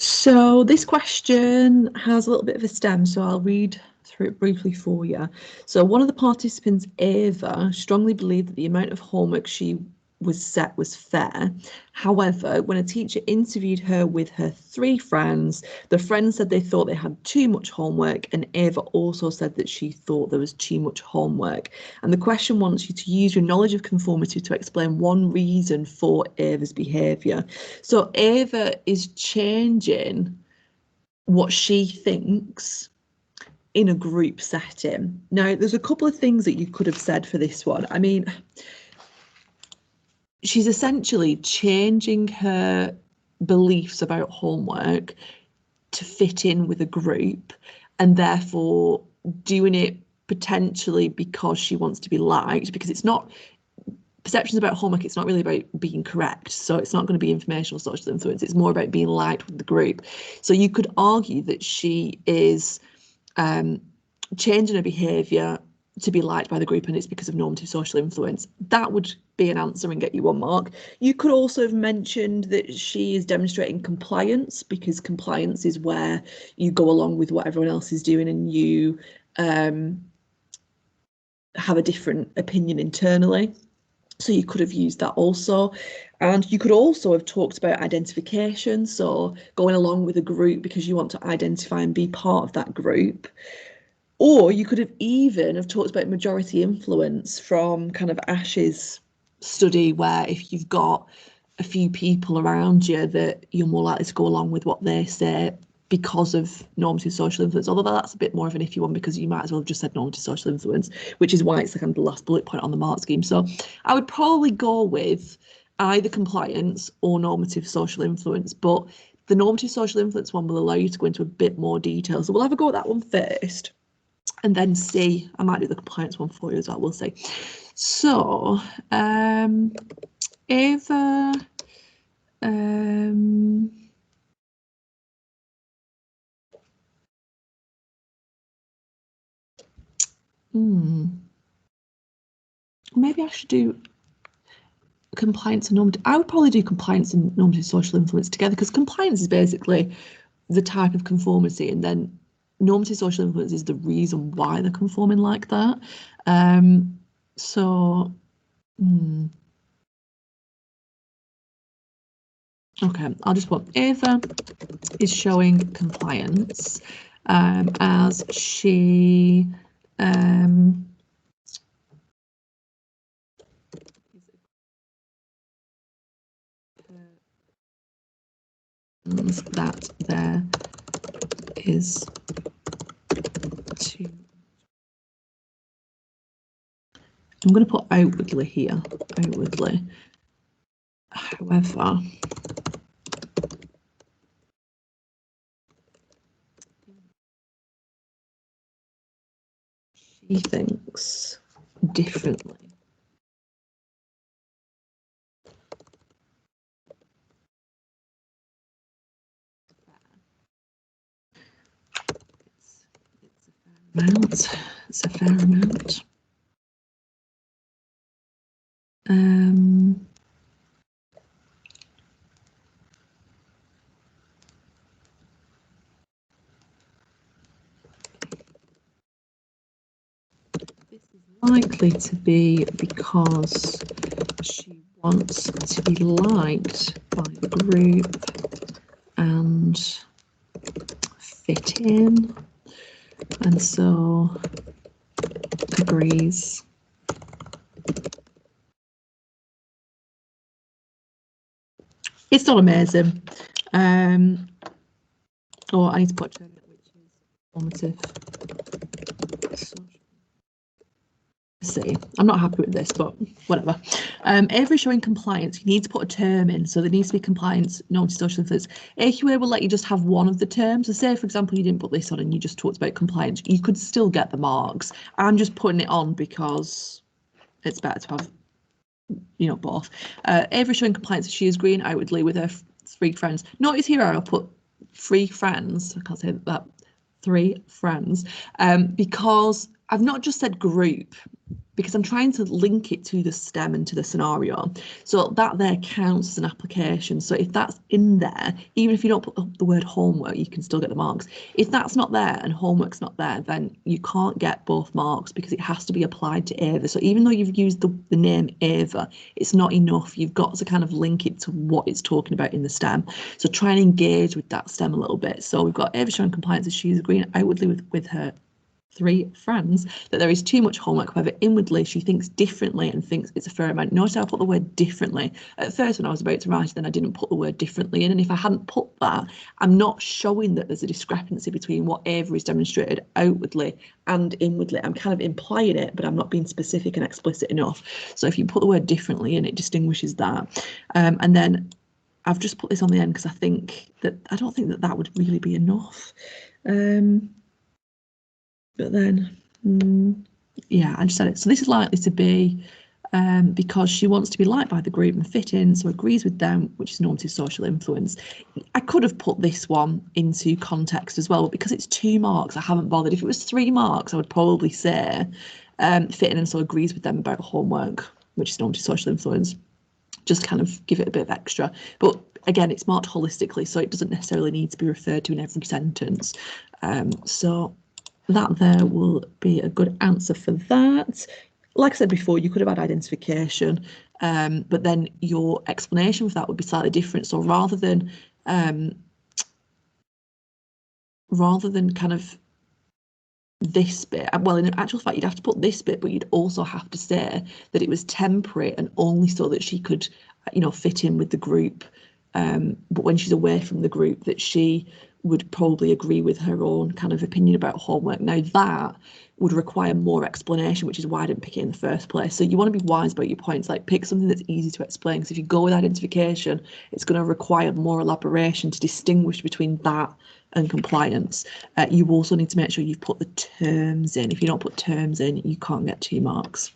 So this question has a little bit of a stem, so I'll read through it briefly for you. So one of the participants, Ava, strongly believed that the amount of homework she was set was fair. However, when a teacher interviewed her with her 3 friends, the friends said they thought they had too much homework, and Ava also said that she thought there was too much homework. And the question wants you to use your knowledge of conformity to explain one reason for Ava's behaviour. So Ava is changing what she thinks in a group setting. Now, there's a couple of things that you could have said for this one. I mean, she's essentially changing her beliefs about homework to fit in with a group, and therefore doing it potentially because she wants to be liked, because it's not perceptions about homework, it's not really about being correct, so it's not going to be informational social influence, it's more about being liked with the group. So you could argue that she is changing her behaviour to be liked by the group, and it's because of normative social influence. That would be an answer and get you 1 mark. You could also have mentioned that she is demonstrating compliance, because compliance is where you go along with what everyone else is doing and you have a different opinion internally. So you could have used that also. And you could also have talked about identification, so going along with a group because you want to identify and be part of that group. Or you could have even have talked about majority influence from kind of Ash's study, where if you've got a few people around you that you're more likely to go along with what they say because of normative social influence, although that's a bit more of an iffy one because you might as well have just said normative social influence, which is why it's the kind of the last bullet point on the mark scheme. So I would probably go with either compliance or normative social influence, but the normative social influence one will allow you to go into a bit more detail. So we'll have a go at that one first, and then see, I might do the compliance one for you as well, we'll see. So, Ava, maybe I should do compliance and normative. I would probably do compliance and normative social influence together, because compliance is basically the type of conformity, and then normative social influence is the reason why they're conforming like that. Okay, I'll just put Ava is showing compliance as she that there is too. I'm going to put outwardly here, outwardly. However, she thinks differently. It's a fair amount. This is likely to be because she wants to be liked by the group and fit in, and so agrees. It's not amazing. I need to put which is formative. See, I'm not happy with this, but whatever. Every showing compliance, you need to put a term in, so there needs to be compliance, normative social influence. AQA will let you just have one of the terms. So say, for example, you didn't put this on and you just talked about compliance, you could still get the marks. I'm just putting it on because it's better to have, you know, both. Every showing compliance, she is agreeing outwardly with her 3 friends. Notice here I'll put 3 friends, I can't say that, 3 friends, because I've not just said group. because I'm trying to link it to the STEM and to the scenario. So that there counts as an application. So if that's in there, even if you don't put the word homework, you can still get the marks. If that's not there and homework's not there, then you can't get both marks because it has to be applied to Ava. So even though you've used the name Ava, it's not enough. You've got to kind of link it to what it's talking about in the STEM. So try and engage with that STEM a little bit. So we've got Ava showing compliance as she's agreeing outwardly with her 3 friends that there is too much homework. However, inwardly she thinks differently and thinks it's a fair amount. Notice how I put the word differently. At first when I was about to write, then I didn't put the word differently in, and if I hadn't put that, I'm not showing that there's a discrepancy between what Ava is demonstrated outwardly and inwardly. I'm kind of implying it, but I'm not being specific and explicit enough. So if you put the word differently in, it distinguishes that. And then I've just put this on the end because I don't think that would really be enough. But then, yeah, I just said it. So this is likely to be because she wants to be liked by the group and fit in, so agrees with them, which is normative social influence. I could have put this one into context as well, but because it's 2 marks, I haven't bothered. If it was 3 marks, I would probably say fit in and so agrees with them about homework, which is normative social influence. Just kind of give it a bit of extra. But again, it's marked holistically, so it doesn't necessarily need to be referred to in every sentence. So that there will be a good answer for that. Like I said before, you could have had identification, but then your explanation of that would be slightly different. So rather than kind of this bit, well, in actual fact, you'd have to put this bit, but you'd also have to say that it was temporary and only so that she could, fit in with the group. But when she's away from the group, that she would probably agree with her own kind of opinion about homework. Now that would require more explanation, which is why I didn't pick it in the first place. So you want to be wise about your points, like pick something that's easy to explain, because if you go with identification, it's going to require more elaboration to distinguish between that and compliance. You also need to make sure you've put the terms in. If you don't put terms in, you can't get 2 marks.